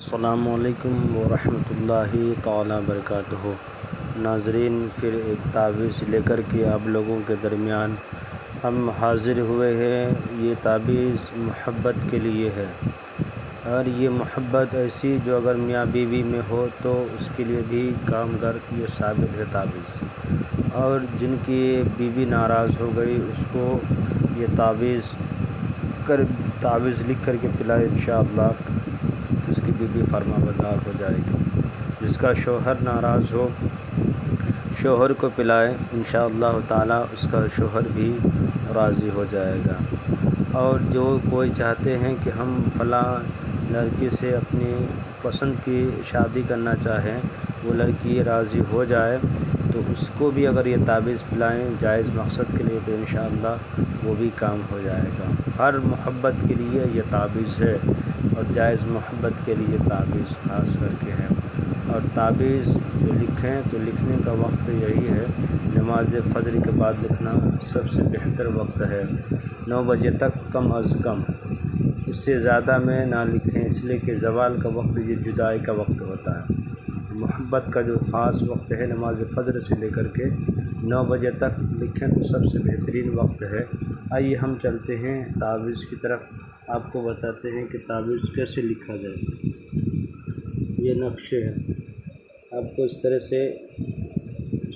السلام علیکم ورحمۃ اللہ تعالی وبرکاتہ۔ ناظرین، پھر ایک تعویذ لے کر کے آپ لوگوں کے درمیان ہم حاضر ہوئے ہیں۔ یہ تعویذ محبت کے لیے ہے، اور یہ محبت ایسی جو اگر میاں بیوی میں ہو تو اس کے لیے بھی کارگر یہ ثابت ہے تعویذ، اور جن کی بیوی ناراض ہو گئی اس کو یہ تعویذ لکھ کر کے پلائے، انشاءاللہ اس کی بیوی فرما بردار ہو جائے گی۔ جس کا شوہر ناراض ہو شوہر کو پلائے، انشاءاللہ تعالی اس کا شوہر بھی راضی ہو جائے گا۔ اور جو کوئی چاہتے ہیں کہ ہم فلاں لڑکی سے اپنی پسند کی شادی کرنا چاہیں، وہ لڑکی راضی ہو جائے تو اس کو بھی اگر یہ تعویذ پلائیں جائز مقصد کے لیے تو انشاءاللہ وہ بھی کام ہو جائے گا۔ ہر محبت کے لیے یہ تعویذ ہے، اور جائز محبت کے لیے تعویذ خاص کر کے ہے۔ اور تعویذ جو لکھیں تو لکھنے کا وقت یہی ہے، نماز فجر کے بعد لکھنا سب سے بہتر وقت ہے، 9 بجے تک کم از کم، اس سے زیادہ میں نہ لکھیں، اس لیے کہ زوال کا وقت یہ جدائی کا وقت ہوتا ہے۔ محبت کا جو خاص وقت ہے نماز فجر سے لے کر کے 9 بجے تک لکھیں تو سب سے بہترین وقت ہے۔ آئیے ہم چلتے ہیں تعویذ کی طرف، آپ کو بتاتے ہیں کہ تعویذ کیسے لکھا جائے۔ یہ نقشے ہیں، آپ کو اس طرح سے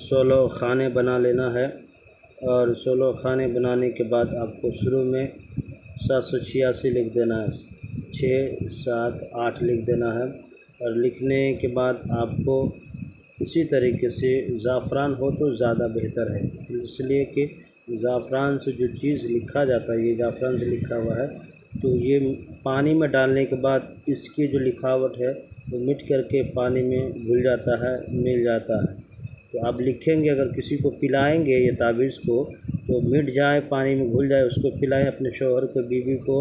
16 خانے بنا لینا ہے، اور 16 خانے بنانے کے بعد آپ کو شروع میں 786 لکھ دینا ہے، 6 7 8 لکھ دینا ہے۔ اور لکھنے کے بعد آپ کو اسی طریقے سے زعفران ہو تو زیادہ بہتر ہے، اس لیے کہ زعفران سے جو چیز لکھا جاتا ہے، یہ زعفران سے لکھا ہوا ہے تو یہ پانی میں ڈالنے کے بعد اس کی جو لکھاوٹ ہے وہ مٹ کر کے پانی میں گھل جاتا ہے، مل جاتا ہے۔ تو آپ لکھیں گے، اگر کسی کو پلائیں گے یہ تعویذ کو تو مٹ جائے، پانی میں گھل جائے، اس کو پلائیں اپنے شوہر کو، بیوی کو،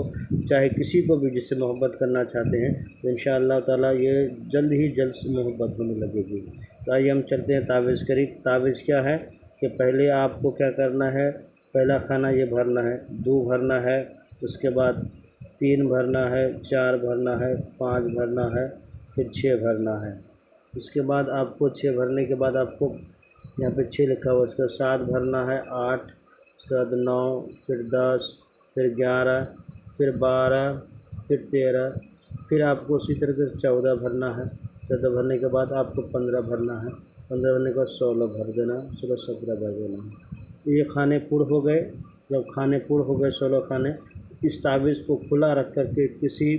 چاہے کسی کو بھی جس سے محبت کرنا چاہتے ہیں، تو انشاءاللہ تعالی یہ جلد ہی جلد سے محبت ہونے لگے گی۔ تو آئیے ہم چلتے ہیں تعویذ قریب۔ تعویذ کیا ہے کہ پہلے آپ کو کیا کرنا ہے، پہلا خانہ یہ بھرنا ہے، 2 بھرنا ہے، اس کے بعد 3 بھرنا ہے، 4 بھرنا ہے، 5 بھرنا ہے، پھر 6 بھرنا ہے۔ اس کے بعد آپ کو 6 بھرنے کے بعد آپ کو یہاں پہ 6 لکھا ہوا، اس کا 7 بھرنا ہے، 8، اس کے بعد 9، پھر 10، پھر 11، پھر 12، پھر 13، پھر آپ کو اسی طریقے سے 14 بھرنا ہے۔ 14 بھرنے کے بعد آپ کو 15 بھرنا ہے، 15 بھرنے کے بعد 16 بھر دینا ہے، 16 17 بھر دینا ہے۔ یہ خانے پر ہو گئے۔ جب خانے پر ہو گئے 16 خانے، اس تعویذ کو کھلا رکھ کر کے کسی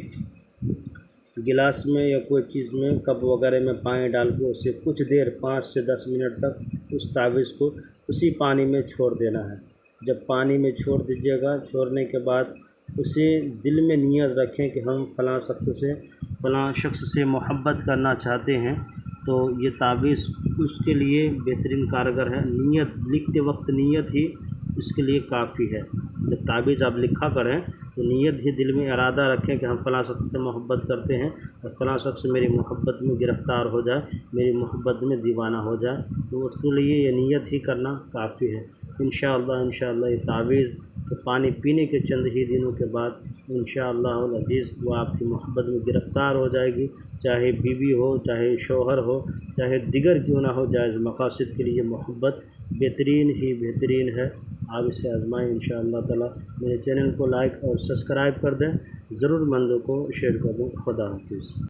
گلاس میں یا کوئی چیز میں، کپ وغیرہ میں پانی ڈال کے اسے کچھ دیر 5 سے 10 منٹ تک اس تعویذ کو اسی پانی میں چھوڑ دینا ہے۔ جب پانی میں چھوڑ دیجیے گا، چھوڑنے کے بعد اسے دل میں نیت رکھیں کہ ہم فلاں شخص سے محبت کرنا چاہتے ہیں، تو یہ تعویذ اس کے لیے بہترین کارگر ہے۔ نیت لکھتے وقت نیت ہی اس کے لیے کافی ہے۔ جب تعویذ آپ لکھا کریں تو نیت ہی دل میں ارادہ رکھیں کہ ہم فلاں شخص سے محبت کرتے ہیں، اور فلاں شخص میری محبت میں گرفتار ہو جائے، میری محبت میں دیوانہ ہو جائے، تو اس کے لیے یہ نیت ہی کرنا کافی ہے۔ انشاءاللہ یہ تعویذ پانی پینے کے چند ہی دنوں کے بعد انشاءاللہ العزیز وہ آپ کی محبت میں گرفتار ہو جائے گی، چاہے بیوی ہو، چاہے شوہر ہو، چاہے دیگر کیوں نہ ہو، جائز مقاصد کے لیے محبت بہترین ہی بہترین ہے۔ آپ اسے آزمائیں انشاءاللہ تعالی۔ میرے چینل کو لائک اور سبسکرائب کر دیں، ضرور مندوں کو شیئر کر دیں۔ خدا حافظ۔